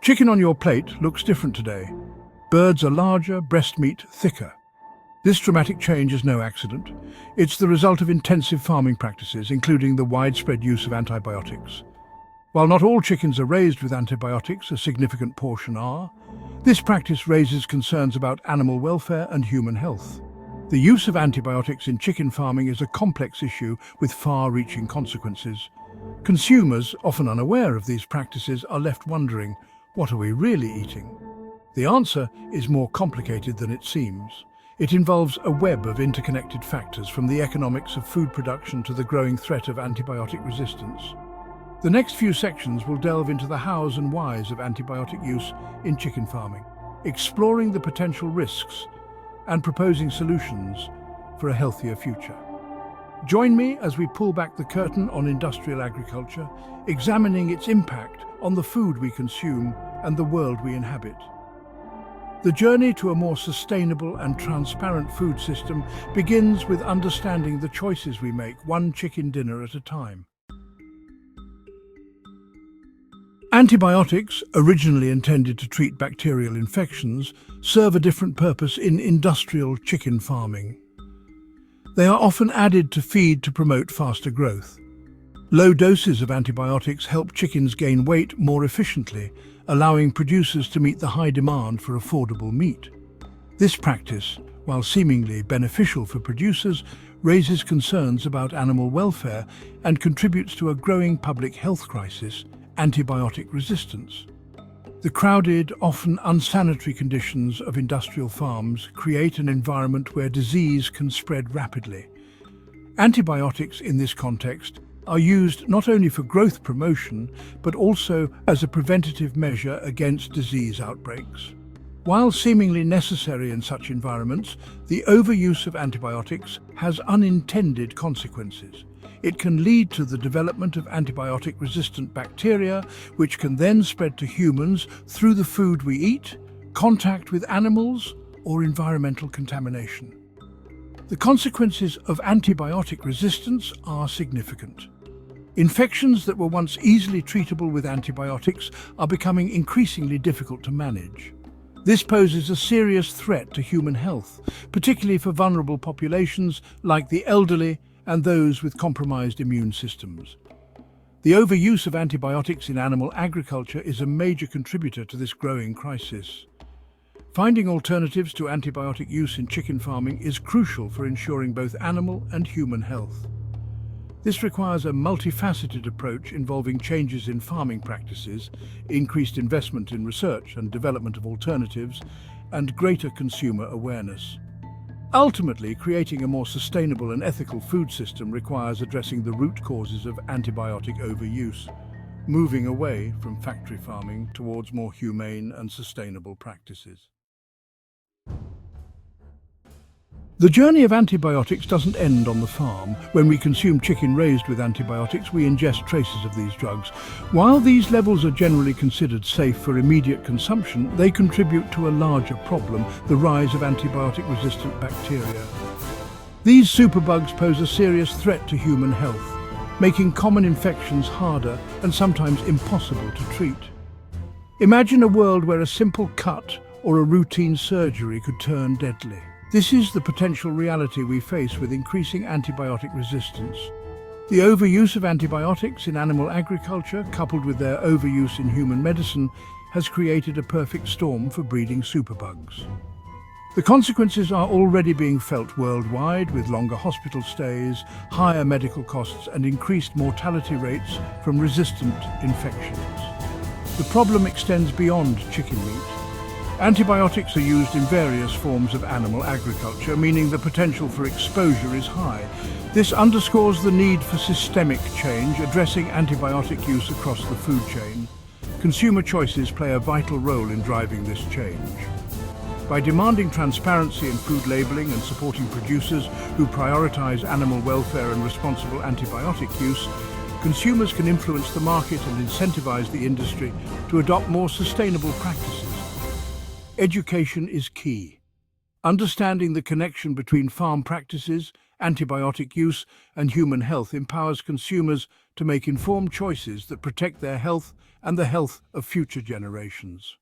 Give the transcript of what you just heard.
Chicken on your plate looks different today. Birds are larger, breast meat thicker. This dramatic change is no accident. It's the result of intensive farming practices, including the widespread use of antibiotics. While not all chickens are raised with antibiotics, a significant portion are. This practice raises concerns about animal welfare and human health. The use of antibiotics in chicken farming is a complex issue with far-reaching consequences. Consumers, often unaware of these practices, are left wondering, what are we really eating? The answer is more complicated than it seems. It involves a web of interconnected factors, from the economics of food production to the growing threat of antibiotic resistance. The next few sections will delve into the hows and whys of antibiotic use in chicken farming, exploring the potential risks and proposing solutions for a healthier future. Join me as we pull back the curtain on industrial agriculture, examining its impact on the food we consume and the world we inhabit. The journey to a more sustainable and transparent food system begins with understanding the choices we make, one chicken dinner at a time. Antibiotics, originally intended to treat bacterial infections, serve a different purpose in industrial chicken farming. They are often added to feed to promote faster growth. Low doses of antibiotics help chickens gain weight more efficiently, allowing producers to meet the high demand for affordable meat. This practice, while seemingly beneficial for producers, raises concerns about animal welfare and contributes to a growing public health crisis: antibiotic resistance. The crowded, often unsanitary conditions of industrial farms create an environment where disease can spread rapidly. Antibiotics in this context are used not only for growth promotion, but also as a preventative measure against disease outbreaks. While seemingly necessary in such environments, the overuse of antibiotics has unintended consequences. It can lead to the development of antibiotic-resistant bacteria, which can then spread to humans through the food we eat, contact with animals, or environmental contamination. The consequences of antibiotic resistance are significant. Infections that were once easily treatable with antibiotics are becoming increasingly difficult to manage. This poses a serious threat to human health, particularly for vulnerable populations like the elderly and those with compromised immune systems. The overuse of antibiotics in animal agriculture is a major contributor to this growing crisis. Finding alternatives to antibiotic use in chicken farming is crucial for ensuring both animal and human health. This requires a multifaceted approach involving changes in farming practices, increased investment in research and development of alternatives, and greater consumer awareness. Ultimately, creating a more sustainable and ethical food system requires addressing the root causes of antibiotic overuse, moving away from factory farming towards more humane and sustainable practices. The journey of antibiotics doesn't end on the farm. When we consume chicken raised with antibiotics, we ingest traces of these drugs. While these levels are generally considered safe for immediate consumption, they contribute to a larger problem: the rise of antibiotic-resistant bacteria. These superbugs pose a serious threat to human health, making common infections harder and sometimes impossible to treat. Imagine a world where a simple cut or a routine surgery could turn deadly. This is the potential reality we face with increasing antibiotic resistance. The overuse of antibiotics in animal agriculture, coupled with their overuse in human medicine, has created a perfect storm for breeding superbugs. The consequences are already being felt worldwide, with longer hospital stays, higher medical costs, and increased mortality rates from resistant infections. The problem extends beyond chicken meat. Antibiotics are used in various forms of animal agriculture, meaning the potential for exposure is high. This underscores the need for systemic change, addressing antibiotic use across the food chain. Consumer choices play a vital role in driving this change. By demanding transparency in food labeling and supporting producers who prioritize animal welfare and responsible antibiotic use, consumers can influence the market and incentivize the industry to adopt more sustainable practices. Education is key. Understanding the connection between farm practices antibiotic use and human health empowers consumers to make informed choices that protect their health and the health of future generations.